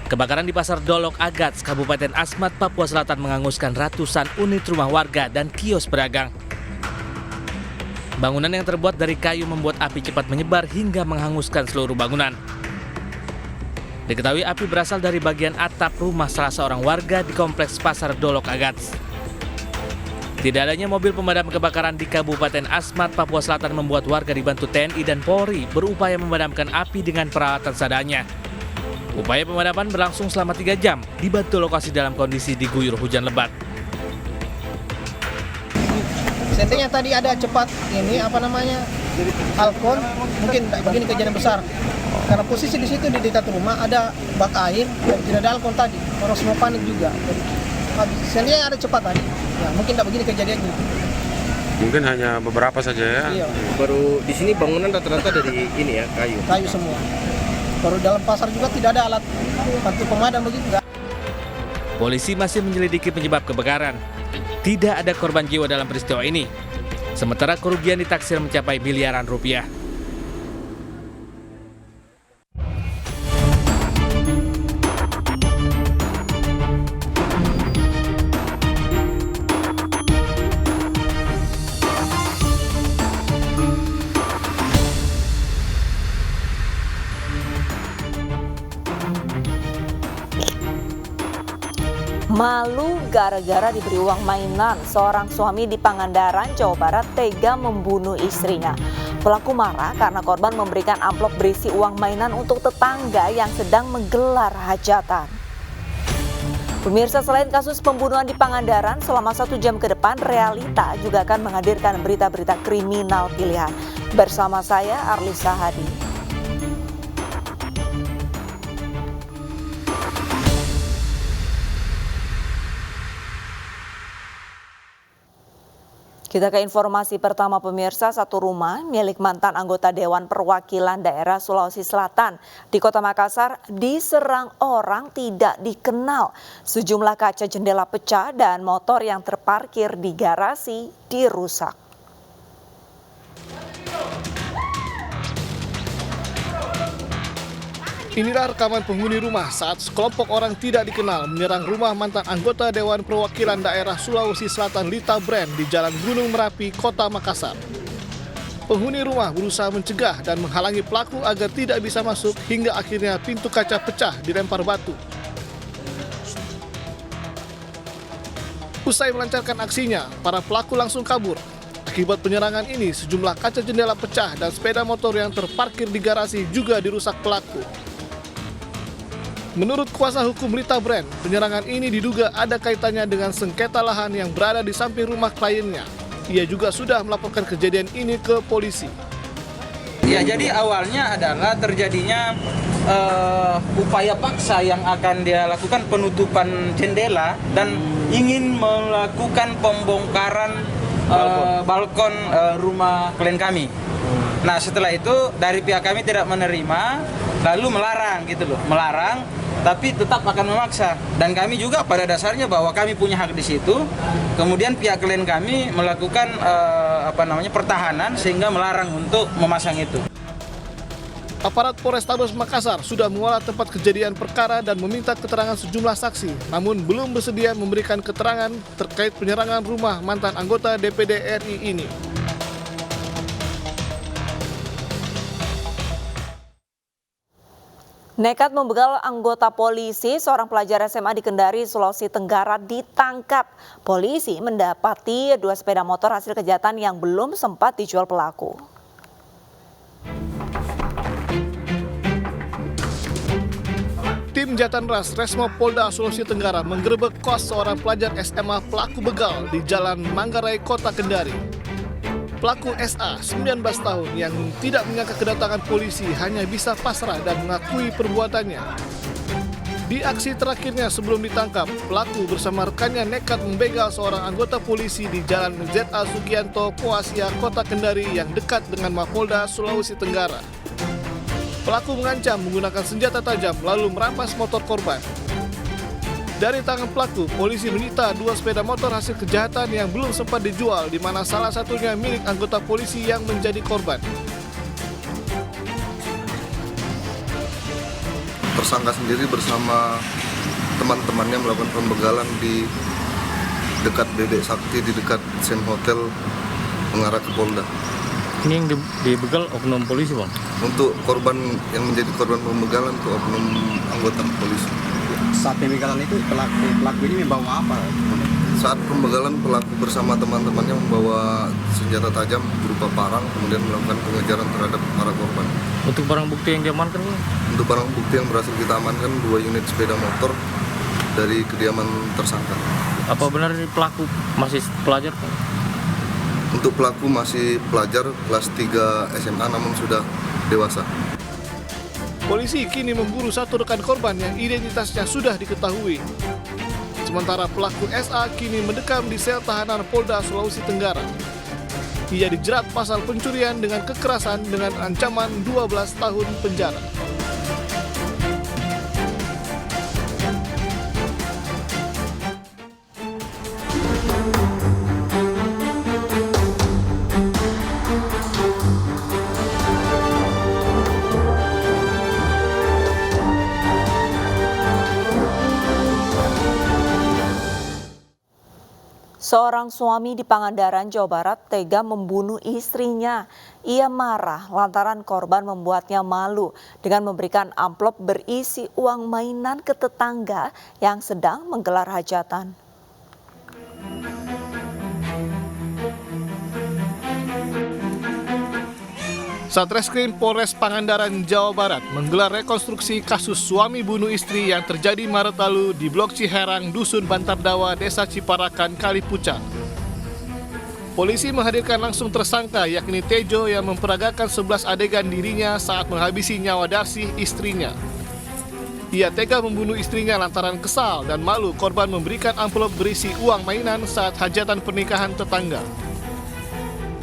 Kebakaran di Pasar Dolok Agats, Kabupaten Asmat, Papua Selatan menghanguskan ratusan unit rumah warga dan kios pedagang. Bangunan yang terbuat dari kayu membuat api cepat menyebar hingga menghanguskan seluruh bangunan. Diketahui api berasal dari bagian atap rumah salah seorang warga di kompleks Pasar Dolok Agats. Tidak adanya mobil pemadam kebakaran di Kabupaten Asmat, Papua Selatan membuat warga dibantu TNI dan Polri berupaya memadamkan api dengan peralatan seadanya. Upaya pemadaman berlangsung selama 3 jam, dibantu lokasi dalam kondisi diguyur hujan lebat. Seandainya tadi ada cepat alkon, mungkin begini kejadian besar. Karena posisi di situ di dekat rumah ada bak air dan tidak ada alkon tadi, orang semua panik juga. Seandainya ada cepat tadi, ya mungkin tidak begini kejadiannya. Mungkin hanya beberapa saja ya. Iya. Baru di sini bangunan rata-rata dari ini ya, kayu. Kayu semua. Baru dalam pasar juga tidak ada alat bantu pemadam begitu. Polisi masih menyelidiki penyebab kebakaran. Tidak ada korban jiwa dalam peristiwa ini. Sementara kerugian ditaksir mencapai miliaran rupiah. Malu gara-gara diberi uang mainan, seorang suami di Pangandaran, Jawa Barat tega membunuh istrinya. Pelaku marah karena korban memberikan amplop berisi uang mainan untuk tetangga yang sedang menggelar hajatan. Pemirsa, selain kasus pembunuhan di Pangandaran, selama 1 jam ke depan, Realita juga akan menghadirkan berita-berita kriminal pilihan. Bersama saya, Arlisa Hadi. Kita ke informasi pertama, pemirsa. Satu rumah milik mantan anggota Dewan Perwakilan Daerah Sulawesi Selatan di Kota Makassar diserang orang tidak dikenal. Sejumlah kaca jendela pecah dan motor yang terparkir di garasi dirusak. Inilah rekaman penghuni rumah saat sekelompok orang tidak dikenal menyerang rumah mantan anggota Dewan Perwakilan Daerah Sulawesi Selatan Lita Brand di Jalan Gunung Merapi, Kota Makassar. Penghuni rumah berusaha mencegah dan menghalangi pelaku agar tidak bisa masuk hingga akhirnya pintu kaca pecah dilempar batu. Usai melancarkan aksinya, para pelaku langsung kabur. Akibat penyerangan ini, sejumlah kaca jendela pecah dan sepeda motor yang terparkir di garasi juga dirusak pelaku. Menurut kuasa hukum Lita Brand, penyerangan ini diduga ada kaitannya dengan sengketa lahan yang berada di samping rumah kliennya. Ia juga sudah melaporkan kejadian ini ke polisi. Ya, jadi awalnya adalah terjadinya upaya paksa yang akan dia lakukan penutupan jendela dan ingin melakukan pembongkaran balkon rumah klien kami. Nah, setelah itu dari pihak kami tidak menerima, lalu melarang tapi tetap akan memaksa. Dan kami juga pada dasarnya bahwa kami punya hak di situ. Kemudian pihak klien kami melakukan pertahanan sehingga melarang untuk memasang itu. Aparat Polrestabes Makassar sudah mengolah tempat kejadian perkara dan meminta keterangan sejumlah saksi, namun belum bersedia memberikan keterangan terkait penyerangan rumah mantan anggota DPD RI ini. Nekat membegal anggota polisi, seorang pelajar SMA di Kendari, Sulawesi Tenggara ditangkap. Polisi mendapati 2 sepeda motor hasil kejahatan yang belum sempat dijual pelaku. Tim Jatanras Resmo Polda Sulawesi Tenggara menggerebek kos seorang pelajar SMA pelaku begal di Jalan Manggarai, Kota Kendari. Pelaku SA, 19 tahun, yang tidak menyangka kedatangan polisi hanya bisa pasrah dan mengakui perbuatannya. Di aksi terakhirnya sebelum ditangkap, pelaku bersama rekannya nekat membegal seorang anggota polisi di Jalan ZA Sugianto, Poasia, Kota Kendari yang dekat dengan Mapolda Sulawesi Tenggara. Pelaku mengancam menggunakan senjata tajam lalu merampas motor korban. Dari tangan pelaku, polisi menyita 2 sepeda motor hasil kejahatan yang belum sempat dijual, di mana salah satunya milik anggota polisi yang menjadi korban. tersangka sendiri bersama teman-temannya melakukan pembegalan di dekat Bebek Sakti, di dekat Sen Hotel mengarah ke Polda. Ini yang dibegal oknum polisi, Bang? Untuk korban yang menjadi korban pembegalan itu oknum anggota polisi. Saat pembegalan itu pelaku ini membawa apa? Saat pembegalan, pelaku bersama teman-temannya membawa senjata tajam berupa parang, kemudian melakukan pengejaran terhadap para korban. Untuk barang bukti yang diamankan, Bang? Untuk barang bukti yang berhasil kita amankan 2 unit sepeda motor dari kediaman tersangka. Apa benar ini pelaku masih pelajar, Bang? Untuk pelaku masih pelajar kelas 3 SMA namun sudah dewasa. Polisi kini memburu satu rekan korban yang identitasnya sudah diketahui. Sementara pelaku SA kini mendekam di sel tahanan Polda Sulawesi Tenggara. Ia dijerat pasal pencurian dengan kekerasan dengan ancaman 12 tahun penjara. Seorang suami di Pangandaran, Jawa Barat tega membunuh istrinya. Ia marah lantaran korban membuatnya malu dengan memberikan amplop berisi uang mainan ke tetangga yang sedang menggelar hajatan. Satreskrim Polres Pangandaran, Jawa Barat menggelar rekonstruksi kasus suami bunuh istri yang terjadi Maret lalu di Blok Ciherang, Dusun Bantardawa, Desa Ciparakan, Kalipucang. Polisi menghadirkan langsung tersangka yakni Tejo yang memperagakan 11 adegan dirinya saat menghabisi nyawa Darsih, istrinya. Ia tega membunuh istrinya lantaran kesal dan malu korban memberikan amplop berisi uang mainan saat hajatan pernikahan tetangga.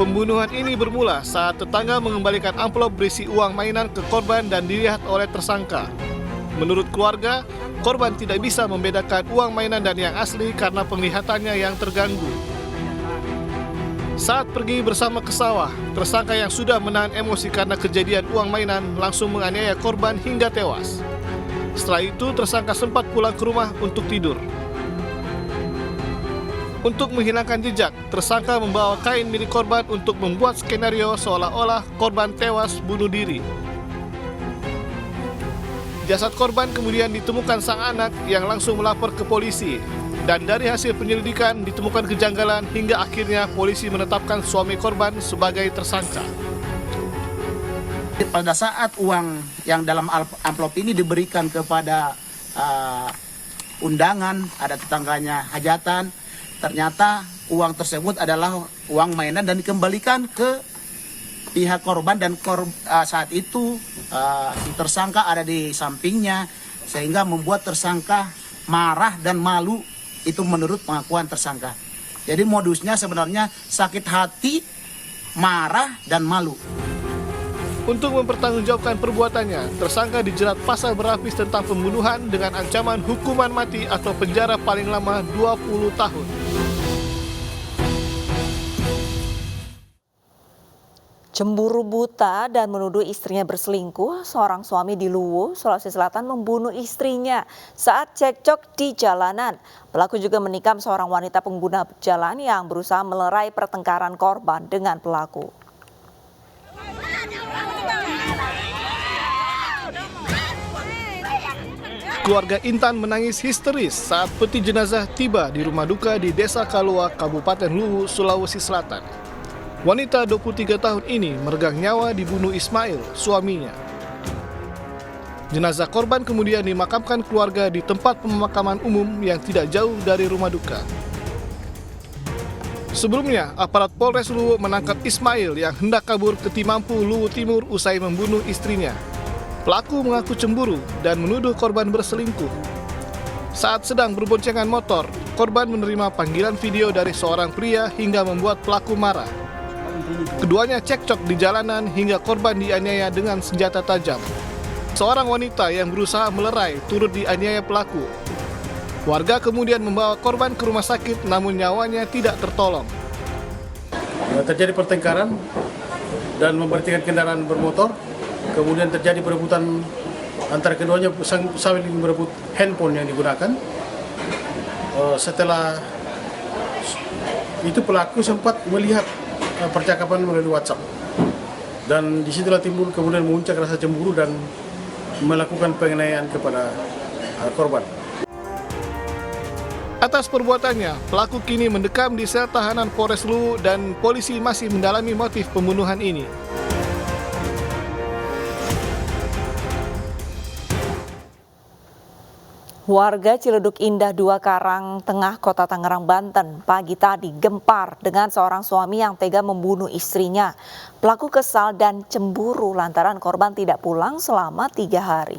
Pembunuhan ini bermula saat tetangga mengembalikan amplop berisi uang mainan ke korban dan dilihat oleh tersangka. Menurut keluarga, korban tidak bisa membedakan uang mainan dan yang asli karena penglihatannya yang terganggu. Saat pergi bersama ke sawah, tersangka yang sudah menahan emosi karena kejadian uang mainan langsung menganiaya korban hingga tewas. Setelah itu, tersangka sempat pulang ke rumah untuk tidur. Untuk menghilangkan jejak, tersangka membawa kain milik korban untuk membuat skenario seolah-olah korban tewas bunuh diri. Jasad korban kemudian ditemukan sang anak yang langsung melapor ke polisi. Dan dari hasil penyelidikan ditemukan kejanggalan hingga akhirnya polisi menetapkan suami korban sebagai tersangka. Pada saat uang yang dalam amplop ini diberikan kepada undangan, ada tetangganya hajatan, ternyata uang tersebut adalah uang mainan dan dikembalikan ke pihak korban dan saat itu si tersangka ada di sampingnya sehingga membuat tersangka marah dan malu, itu menurut pengakuan tersangka. Jadi modusnya sebenarnya sakit hati, marah dan malu. Untuk mempertanggungjawabkan perbuatannya, tersangka dijerat pasal berlapis tentang pembunuhan dengan ancaman hukuman mati atau penjara paling lama 20 tahun. Cemburu buta dan menuduh istrinya berselingkuh, seorang suami di Luwu, Sulawesi Selatan membunuh istrinya saat cekcok di jalanan. Pelaku juga menikam seorang wanita pengguna jalan yang berusaha melerai pertengkaran korban dengan pelaku. Keluarga Intan menangis histeris saat peti jenazah tiba di rumah duka di Desa Kalua, Kabupaten Luwu, Sulawesi Selatan. Wanita 23 tahun ini meregang nyawa dibunuh Ismail, suaminya. Jenazah korban kemudian dimakamkan keluarga di tempat pemakaman umum yang tidak jauh dari rumah duka. Sebelumnya, aparat Polres Luwu menangkap Ismail yang hendak kabur ke Timampu, Luwu Timur usai membunuh istrinya. Pelaku mengaku cemburu dan menuduh korban berselingkuh. Saat sedang berboncengan motor, korban menerima panggilan video dari seorang pria hingga membuat pelaku marah. Keduanya cekcok di jalanan hingga korban dianiaya dengan senjata tajam. Seorang wanita yang berusaha melerai turut dianiaya pelaku. Warga kemudian membawa korban ke rumah sakit namun nyawanya tidak tertolong. Terjadi pertengkaran dan memberhentikan kendaraan bermotor. Kemudian terjadi perebutan antara keduanya saling berebut handphone yang digunakan. Setelah itu pelaku sempat melihat percakapan melalui WhatsApp, dan disitulah timbul kemudian muncul rasa cemburu dan melakukan penganiayaan kepada korban. Atas perbuatannya, pelaku kini mendekam di sel tahanan Polres Luwu dan polisi masih mendalami motif pembunuhan ini. Warga Ciledug Indah 2 Karang Tengah, Kota Tangerang, Banten, pagi tadi gempar dengan seorang suami yang tega membunuh istrinya. Pelaku kesal dan cemburu lantaran korban tidak pulang selama 3 hari.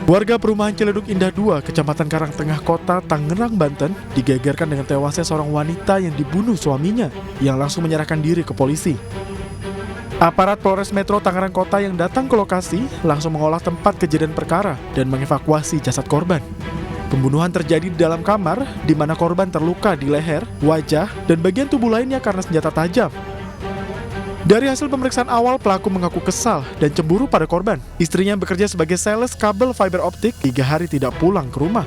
Warga perumahan Ciledug Indah 2, Kecamatan Karangtengah, Kota Tangerang, Banten, digegerkan dengan tewasnya seorang wanita yang dibunuh suaminya, yang langsung menyerahkan diri ke polisi. Aparat Polres Metro Tangerang Kota yang datang ke lokasi langsung mengolah tempat kejadian perkara dan mengevakuasi jasad korban. Pembunuhan terjadi di dalam kamar, di mana korban terluka di leher, wajah, dan bagian tubuh lainnya karena senjata tajam. Dari hasil pemeriksaan awal, pelaku mengaku kesal dan cemburu pada korban. Istrinya yang bekerja sebagai sales kabel fiber optik 3 hari tidak pulang ke rumah.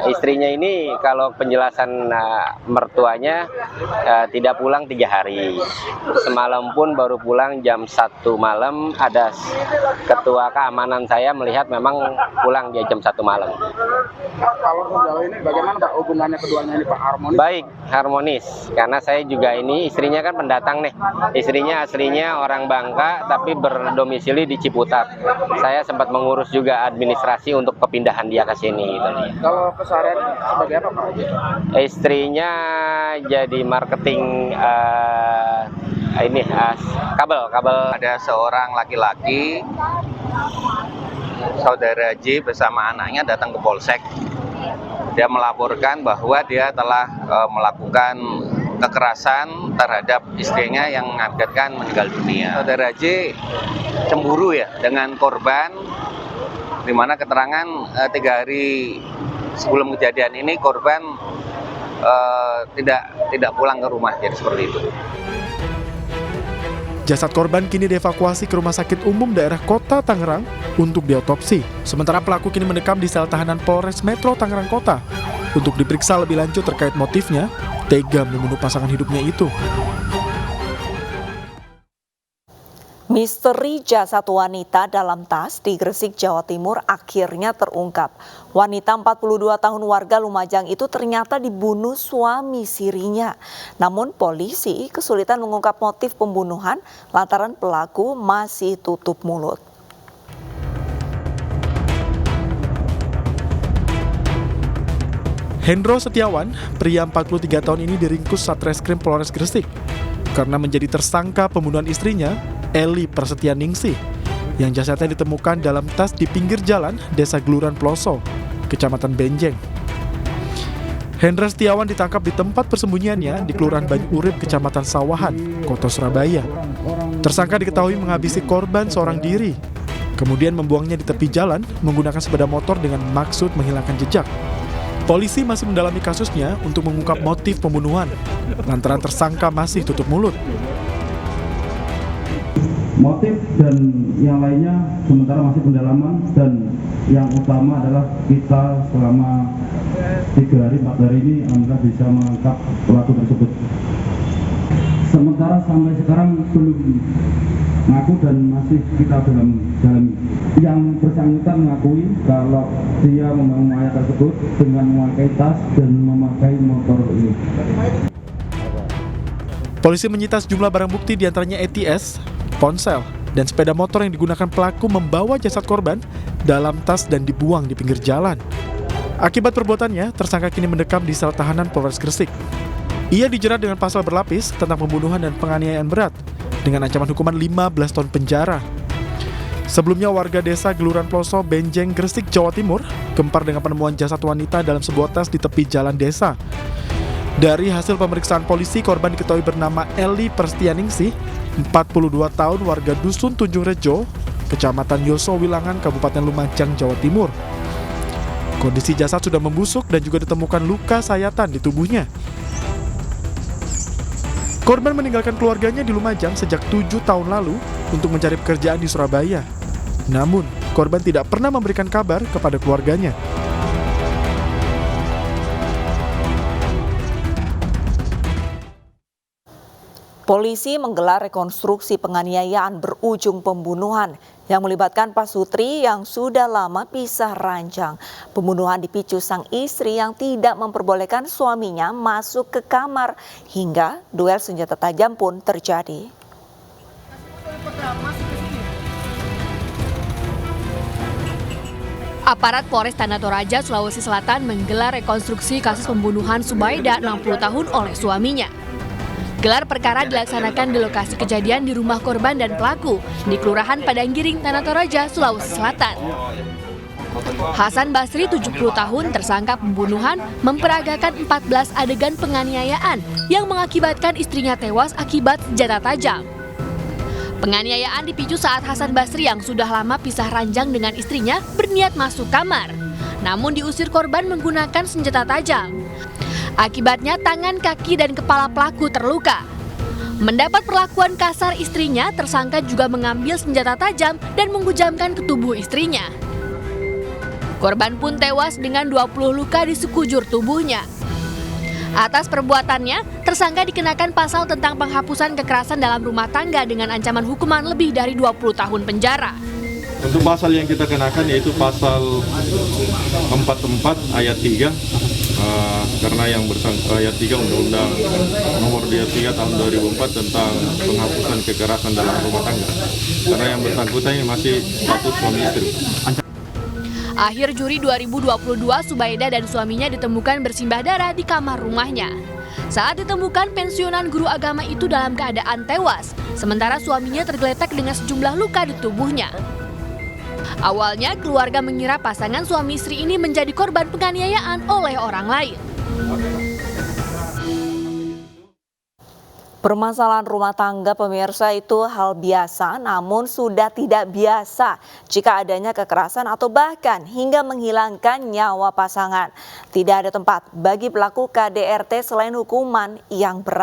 Istrinya ini kalau penjelasan mertuanya tidak pulang 3 hari. Semalam pun baru pulang jam 1 malam. Ada ketua keamanan saya melihat memang pulang dia jam 1 malam. Kalau sejauh ini bagaimana Pak hubungannya keduanya ini Pak, harmonis? Baik, harmonis. Karena saya juga ini istrinya kan pendatang nih. Istrinya aslinya orang Bangka tapi berdomisili di Ciputat. Saya sempat mengurus juga administrasi untuk kepindahan dia ke sini gitu. Kalau keseharian sebagai apa Pak? Istrinya jadi marketing kabel. Ada seorang laki-laki, saudara J bersama anaknya datang ke Polsek. Dia melaporkan bahwa dia telah melakukan kekerasan terhadap istrinya yang mengakibatkan meninggal dunia. Saudara J cemburu ya dengan korban, di mana keterangan 3 hari sebelum kejadian ini korban tidak pulang ke rumah, jadi seperti itu. Jasad korban kini dievakuasi ke Rumah Sakit Umum Daerah Kota Tangerang untuk diotopsi. Sementara pelaku kini mendekam di sel tahanan Polres Metro Tangerang Kota untuk diperiksa lebih lanjut terkait motifnya tega membunuh pasangan hidupnya itu. Misteri jasad wanita dalam tas di Gresik, Jawa Timur akhirnya terungkap. Wanita 42 tahun warga Lumajang itu ternyata dibunuh suami sirinya. Namun polisi kesulitan mengungkap motif pembunuhan lantaran pelaku masih tutup mulut. Hendro Setiawan, pria 43 tahun ini diringkus Satreskrim Polres Gresik karena menjadi tersangka pembunuhan istrinya, Eli Prasetyaningsih, yang jasadnya ditemukan dalam tas di pinggir jalan Desa Geluran Ploso, Kecamatan Benjeng. Hendra Setiawan ditangkap di tempat persembunyiannya di Kelurahan Banyu Urip, Kecamatan Sawahan, Kota Surabaya. Tersangka diketahui menghabisi korban seorang diri, kemudian membuangnya di tepi jalan menggunakan sepeda motor dengan maksud menghilangkan jejak. Polisi masih mendalami kasusnya untuk mengungkap motif pembunuhan, lantaran tersangka masih tutup mulut. Motif dan yang lainnya sementara masih pendalaman, dan yang utama adalah kita selama 3 hari 4 hari ini alhamdulillah bisa mengungkap pelaku tersebut. Sementara sampai sekarang belum ngaku dan masih kita dalami. Yang bersangkutan mengakui kalau dia membangun mayat tersebut dengan memakai tas dan memakai motor ini. Polisi menyita sejumlah barang bukti diantaranya ATS, ponsel, dan sepeda motor yang digunakan pelaku membawa jasad korban dalam tas dan dibuang di pinggir jalan. Akibat perbuatannya, tersangka kini mendekam di sel tahanan Polres Gresik. Ia dijerat dengan pasal berlapis tentang pembunuhan dan penganiayaan berat dengan ancaman hukuman 15 tahun penjara. Sebelumnya warga desa Geluran Ploso, Benjeng, Gresik, Jawa Timur gempar dengan penemuan jasad wanita dalam sebuah tas di tepi jalan desa. Dari hasil pemeriksaan polisi, korban diketahui bernama Eli Prasetyaningsih, 42 tahun, warga Dusun Tunjung Rejo, Kecamatan Yoso Wilangan, Kabupaten Lumajang, Jawa Timur. Kondisi jasad sudah membusuk dan juga ditemukan luka sayatan di tubuhnya. Korban meninggalkan keluarganya di Lumajang sejak 7 tahun lalu untuk mencari pekerjaan di Surabaya. Namun, korban tidak pernah memberikan kabar kepada keluarganya. Polisi menggelar rekonstruksi penganiayaan berujung pembunuhan yang melibatkan Pak Sutri yang sudah lama pisah ranjang. Pembunuhan dipicu sang istri yang tidak memperbolehkan suaminya masuk ke kamar hingga duel senjata tajam pun terjadi. Aparat Polres Tanah Toraja, Sulawesi Selatan menggelar rekonstruksi kasus pembunuhan Subaida 60 tahun oleh suaminya. Gelar perkara dilaksanakan di lokasi kejadian di rumah korban dan pelaku di Kelurahan Padanggiring, Tanah Toraja, Sulawesi Selatan. Hasan Basri, 70 tahun, tersangka pembunuhan, memperagakan 14 adegan penganiayaan yang mengakibatkan istrinya tewas akibat senjata tajam. Penganiayaan dipicu saat Hasan Basri yang sudah lama pisah ranjang dengan istrinya berniat masuk kamar, namun diusir korban menggunakan senjata tajam. Akibatnya tangan, kaki, dan kepala pelaku terluka. Mendapat perlakuan kasar istrinya, tersangka juga mengambil senjata tajam dan menghujamkan ke tubuh istrinya. Korban pun tewas dengan 20 luka di sekujur tubuhnya. Atas perbuatannya, tersangka dikenakan pasal tentang penghapusan kekerasan dalam rumah tangga dengan ancaman hukuman lebih dari 20 tahun penjara. Untuk pasal yang kita kenakan yaitu pasal 44 ayat 3. Karena yang ayat 3 Undang-Undang Nomor 23 Tahun 2004 tentang penghapusan kekerasan dalam rumah tangga. Karena yang bersangkutan ini masih status suami istri. Akhir Juli 2022, Subaida dan suaminya ditemukan bersimbah darah di kamar rumahnya. Saat ditemukan, pensiunan guru agama itu dalam keadaan tewas, sementara suaminya tergeletak dengan sejumlah luka di tubuhnya. Awalnya, keluarga mengira pasangan suami istri ini menjadi korban penganiayaan oleh orang lain. Permasalahan rumah tangga pemirsa itu hal biasa, namun sudah tidak biasa jika adanya kekerasan atau bahkan hingga menghilangkan nyawa pasangan. Tidak ada tempat bagi pelaku KDRT selain hukuman yang berat.